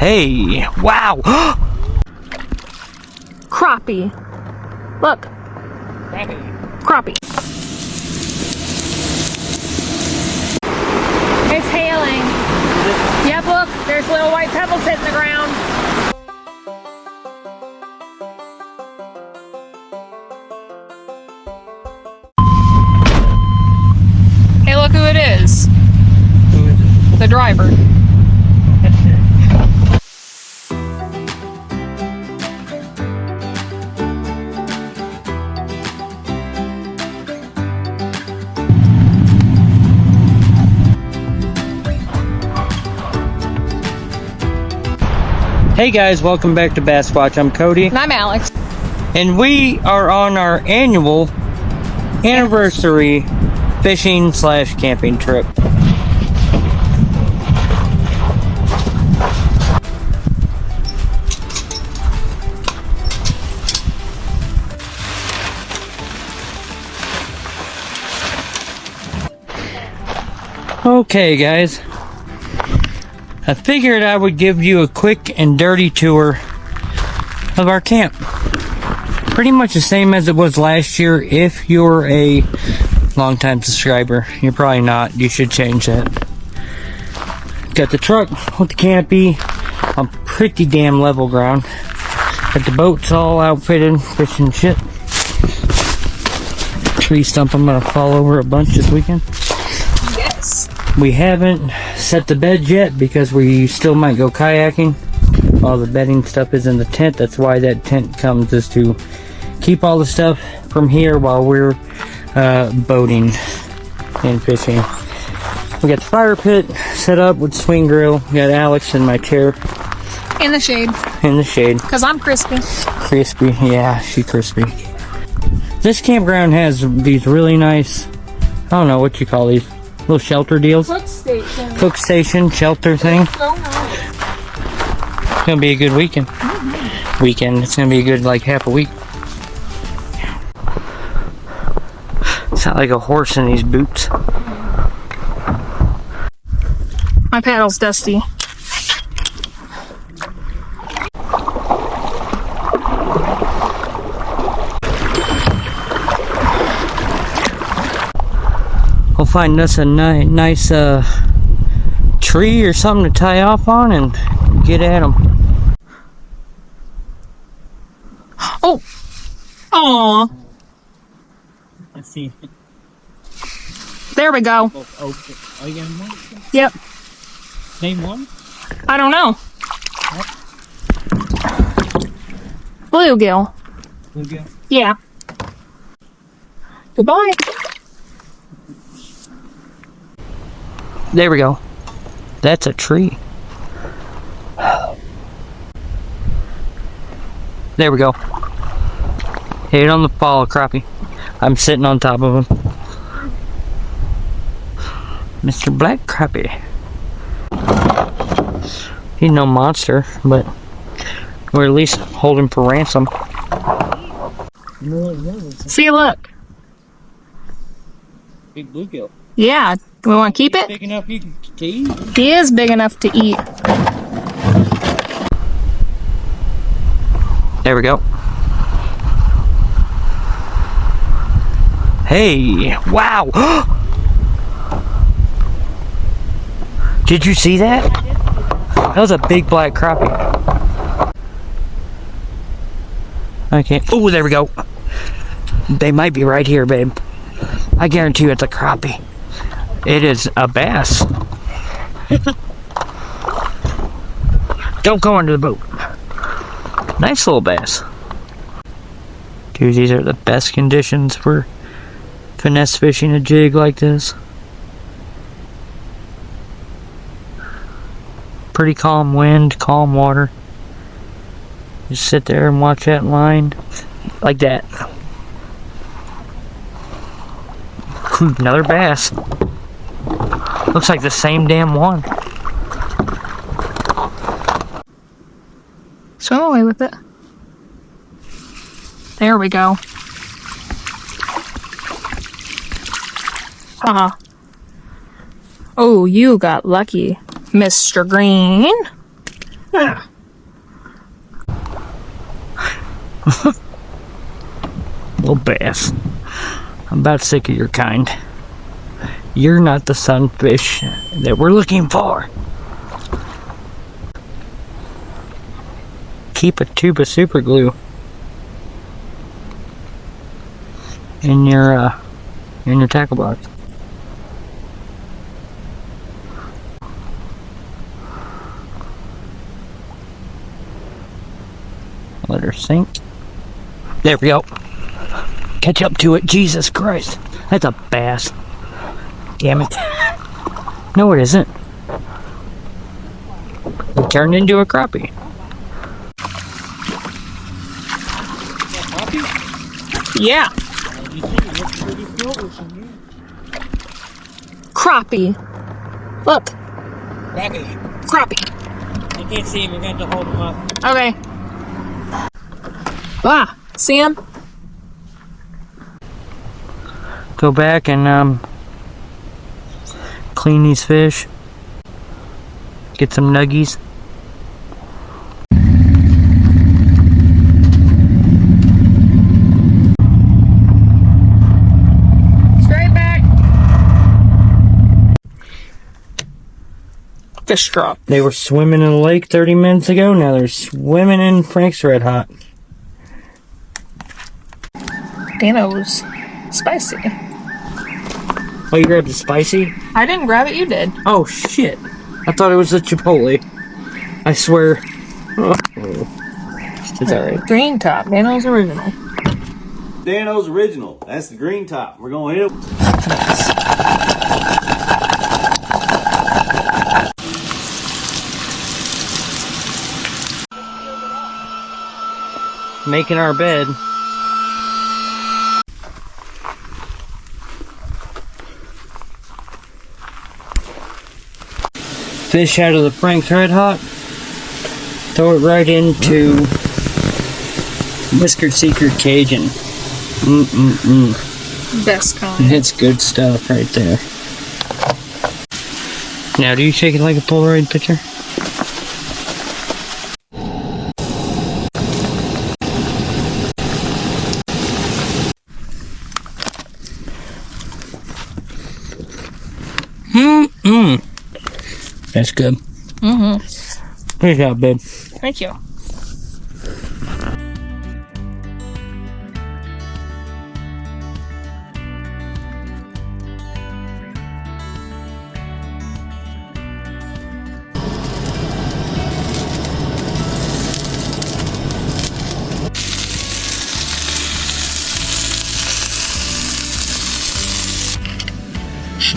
Hey, wow. Crappie. Look. Crappie. It's hailing. Yep, look, there's little white pebbles hitting the ground. Hey, look who it is. Who is it? The driver. Hey guys, welcome back to Bass Watch. I'm Cody. And I'm Alex. And we are on our annual anniversary fishing / camping trip. Okay guys, I figured I would give you a quick and dirty tour of our camp. Pretty much the same as it was last year. If you're a long-time subscriber, you're probably not. You should change that. Got the truck with the campy on pretty damn level ground. Got the boats all outfitted, fishing shit. Tree stump I'm gonna fall over a bunch this weekend. Yes. We haven't set the bed yet because we still might go kayaking. All the bedding stuff is in the tent. That's why that tent comes, is to keep all the stuff from here while we're boating and fishing. We got the fire pit set up with swing grill. We got Alex in my chair. In the shade. In the shade. Because I'm crispy. Crispy, yeah, she's crispy. This campground has these really nice, I don't know what you call these, little shelter deals. Cook station. Cook station, shelter thing. So nice. It's gonna be a good weekend. Weekend. It's gonna be a good like half a week. Sound like a horse in these boots. My paddle's dusty. We'll find us a nice tree or something to tie off on and get at them. Oh! Aww. Let's see. There we go. Oh, you got one? Yep. Same one? I don't know. Bluegill. Bluegill? Yeah. Goodbye. There we go. That's a tree. There we go. Hit on the fall crappie. I'm sitting on top of him. Mr. Black Crappie. He's no monster, but we're at least holding for ransom. See, look. Big bluegill. Yeah. Do we want to keep it? Big enough you can eat? He is big enough to eat. There we go. Hey, wow. Did you see that? That was a big black crappie. Okay. Oh, there we go. They might be right here, babe. I guarantee you it's a crappie. It is a bass. Don't go under the boat. Nice little bass. Dude, these are the best conditions for finesse fishing a jig like this. Pretty calm wind, calm water. Just sit there and watch that line like that. Another bass. Looks like the same damn one. Swim away with it. There we go. Oh, you got lucky, Mr. Green. Little bass. I'm about sick of your kind. You're not the sunfish that we're looking for. Keep a tube of super glue in your tackle box. Let her sink. There we go. Catch up to it. Jesus Christ. That's a bass. Damn it. No, it isn't. It turned into a crappie. Yeah. Crappie. Look. Crappie. You can't see him. You're going to have to hold him up. Okay. Ah, see him? Go back and clean these fish. Get some nuggies. Straight back. Fish drop. They were swimming in the lake 30 minutes ago. Now they're swimming in Frank's Red Hot. Dano's spicy. Oh, you grabbed the spicy? I didn't grab it, you did. Oh, shit. I thought it was the Chipotle. I swear. Oh. It's alright. Green top, Dano's original. Dano's original. That's the green top. We're going to hit it. Making our bed. Fish out of the Frank's Red Hot. Throw it right into Whiskered Secret Cajun. Best kind. It's good stuff right there. Now, do you shake it like a Polaroid picture? That's good. Good job, babe. Thank you.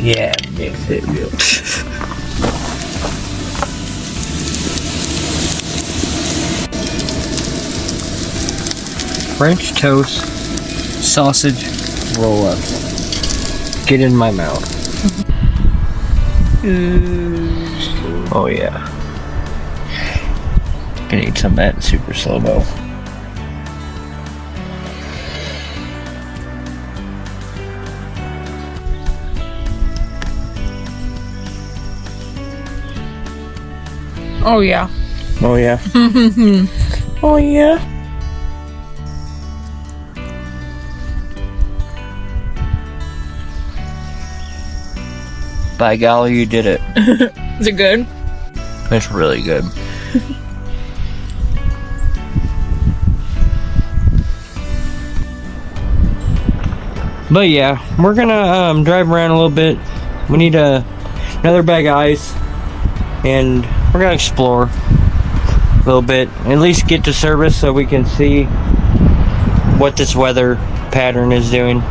Yeah, mix it real. French toast, sausage, roll up. Get in my mouth. Oh yeah. Gonna eat some of that super slow-mo. Oh yeah. Oh yeah. Oh yeah. By golly, you did it. Is it good? It's really good. But yeah, we're gonna drive around a little bit. We need another bag of ice, and we're gonna explore a little bit. At least get to service so we can see what this weather pattern is doing.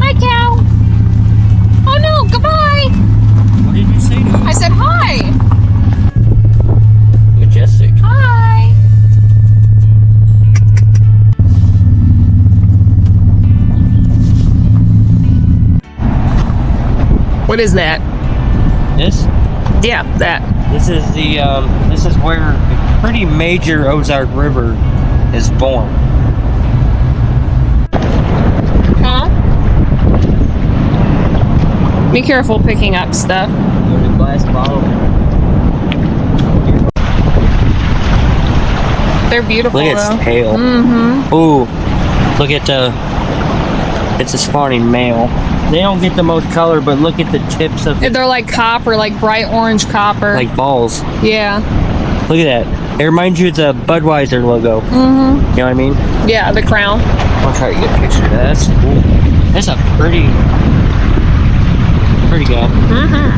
Hi, cow. Oh no, goodbye. What did you say to I said hi. Majestic. Hi. What is that? This? Yeah, that. This is the this is where a pretty major Ozark River is born. Huh? Be careful picking up stuff. Loaded glass bottle. They're beautiful Look at though. its tail. Mm-hmm. Ooh, look at the. It's a spawning male. They don't get the most color, but look at the tips of They're like copper, like bright orange copper. like balls. Yeah. Look at that. It reminds you of the Budweiser logo. Mm-hmm. You know what I mean? Yeah, the crown. I'll try to get a picture of that. That's cool. That's a pretty guy. Mm-hmm.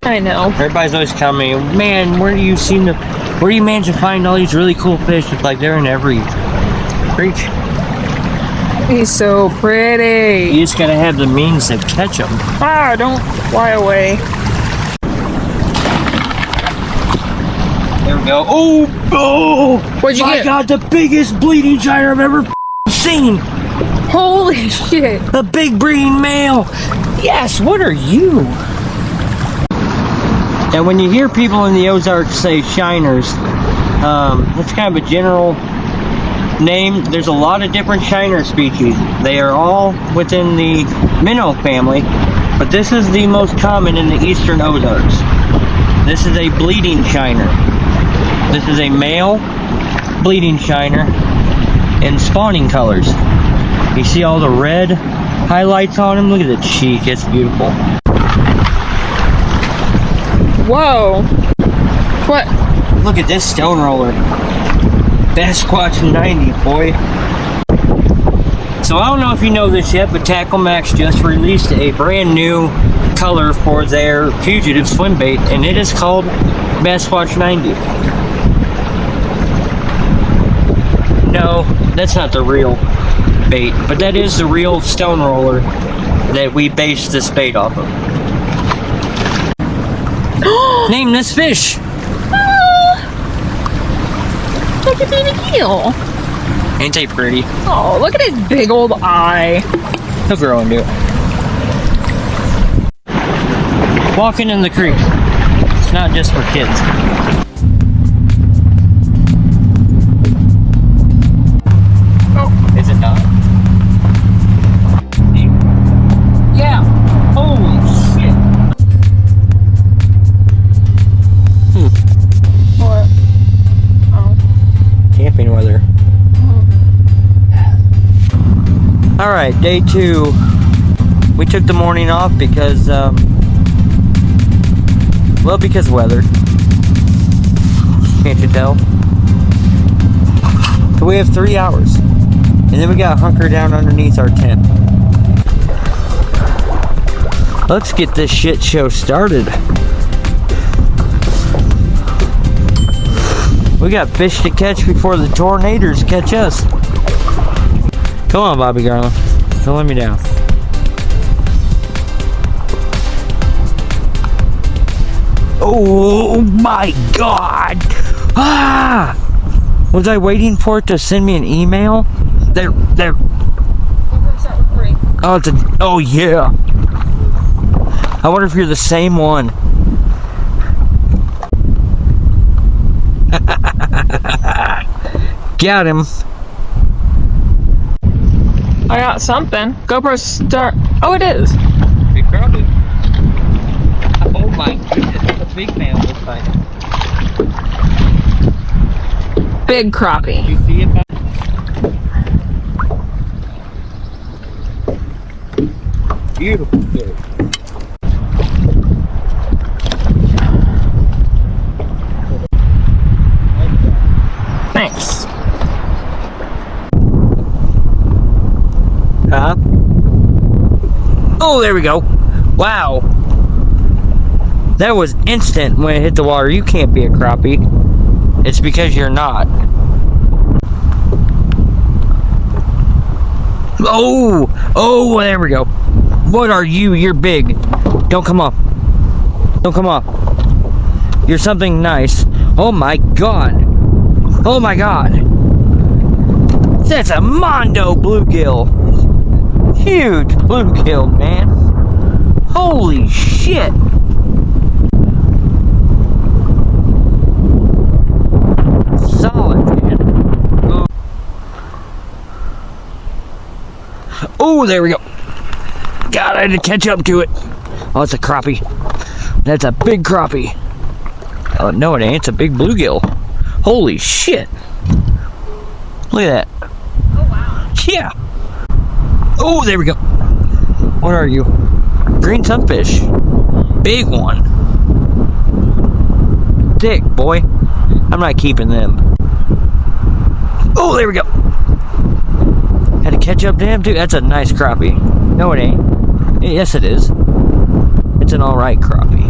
I know. Everybody's always telling me, man, where do you manage to find all these really cool fish? It's like they're in every creek. He's so pretty. You just gotta have the means to catch them. Ah, don't fly away. There we go. Oh, What'd you my get? God, the biggest bleeding shiner I've ever seen. Holy shit. A big breeding male. Yes, what are you? And when you hear people in the Ozarks say shiners, that's kind of a general name. There's a lot of different shiner species. They are all within the minnow family, but this is the most common in the eastern Ozarks. This is a bleeding shiner. This is a male bleeding shiner in spawning colors. You see all the red highlights on him? Look at the cheek, it's beautiful. Whoa. What? Look at this stone roller. Sasquatch 90, boy. So I don't know if you know this yet, but Tackle Max just released a brand new color for their fugitive swim bait, and it is called Sasquatch 90. No, that's not the real bait, but that is the real stone roller that we based this bait off of. Name this fish. Look at baby Keel. Ain't they pretty? Oh, look at his big old eye. He'll grow into it. Walking in the creek. It's not just for kids. Oh. Is it not? Yeah. Holy shit. What? Oh. Camping weather. Alright, day 2. We took the morning off because, well, because weather. Can't you tell? So we have 3 hours. And then we gotta hunker down underneath our tent. Let's get this shit show started. We got fish to catch before the tornadoes catch us. Come on, Bobby Garland. Don't let me down. Oh my God! Ah! Was I waiting for it to send me an email? There. Oh, it's a. Oh yeah. I wonder if you're the same one. Got him. I got something. GoPro start. Oh, it is. Big crappie. Oh my goodness, that's a big man this time. Big crappie. You see it? Beautiful fish. Thanks. Huh? Oh, there we go. Wow. That was instant when it hit the water. You can't be a crappie. It's because you're not. Oh! Oh, there we go. What are you? You're big. Don't come up. Don't come up. You're something nice. Oh my God. Oh my God. That's a Mondo bluegill. Huge bluegill, man. Holy shit. Oh, there we go. God, I had to catch up to it. Oh, it's a crappie. That's a big crappie. Oh, no, it ain't. It's a big bluegill. Holy shit. Look at that. Oh, wow. Yeah. Oh, there we go. What are you? Green sunfish. Big one. Thick, boy. I'm not keeping them. Oh, there we go. Had to catch up to him, too. That's a nice crappie. No, it ain't. Yes, it is. It's an alright crappie.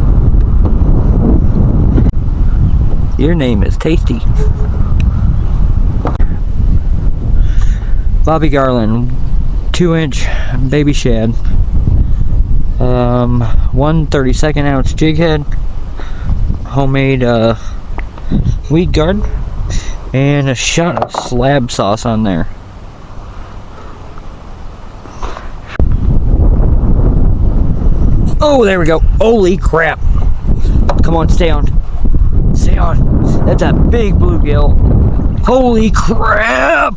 Your name is Tasty. Bobby Garland, 2-inch baby shad. 1 32nd ounce jig head. Homemade weed guard. And a shot of SLABS sauce on there. Oh, there we go. Holy crap. Come on, stay on. Stay on. That's a big bluegill. Holy crap.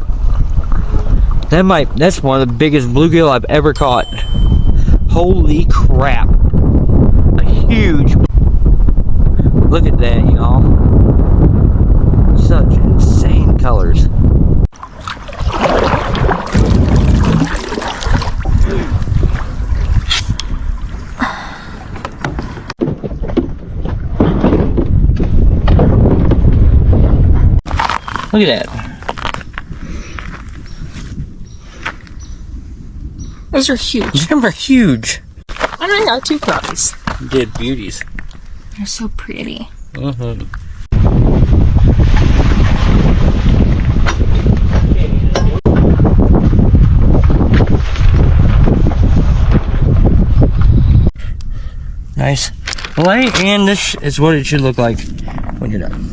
That's one of the biggest bluegill I've ever caught. Holy crap. A huge. Look at that, y'all. Such insane colors. Look at that. Those are huge. Them are huge. I only got 2 crappies. Did beauties. They're so pretty. Nice light, and this is what it should look like when you're done.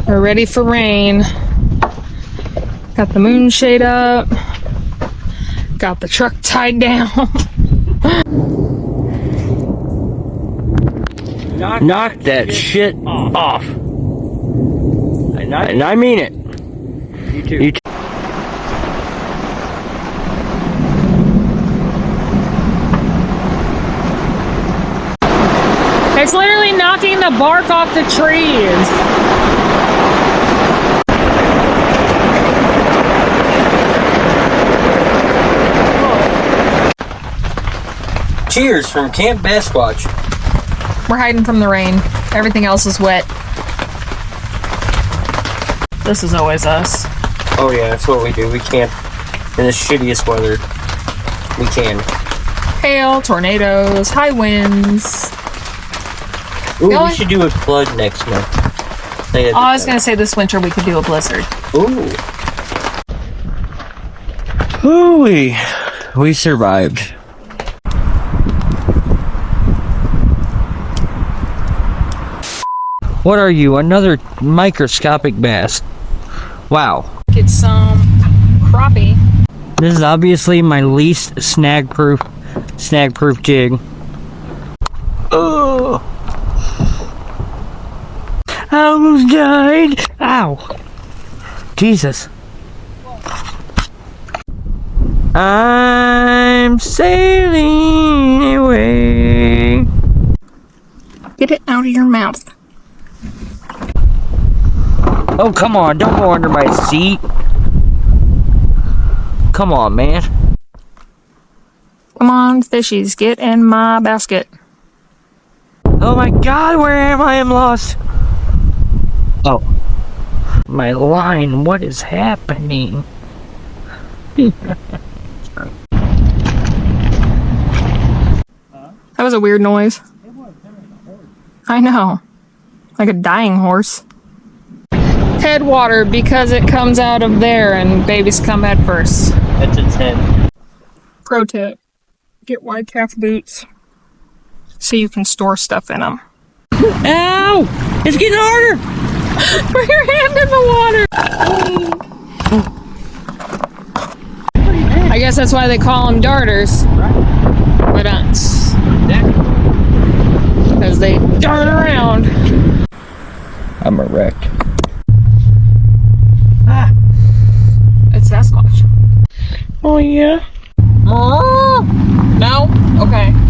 We're ready for rain. Got the moon shade up. Got the truck tied down. Knock that shit off. And I mean it. You too. It's literally knocking the bark off the trees. Cheers from Camp Basquatch. We're hiding from the rain. Everything else is wet. This is always us. Oh yeah, that's what we do. We camp in the shittiest weather we can. Hail, tornadoes, high winds. Ooh, we should do a flood next month. I was gonna say this winter we could do a blizzard. Ooh. Ooh, we survived. What are you? Another microscopic bass. Wow. Get some crappie. This is obviously my least snag-proof jig. Oh. I almost died. Ow. Jesus. I'm sailing away. Get it out of your mouth. Oh, come on. Don't go under my seat. Come on, man. Come on, fishies. Get in my basket. Oh my God, where am I? I'm lost. Oh. My line. What is happening? That was a weird noise. I know. Like a dying horse. Headwater because it comes out of there and babies come head first. That's its head. Pro tip. Get wide calf boots so you can store stuff in them. Ow! It's getting harder! Put your hand in the water! I guess that's why they call them darters. But because they dart around. I'm erect. It's Sasquatch. Oh, yeah? No? Okay.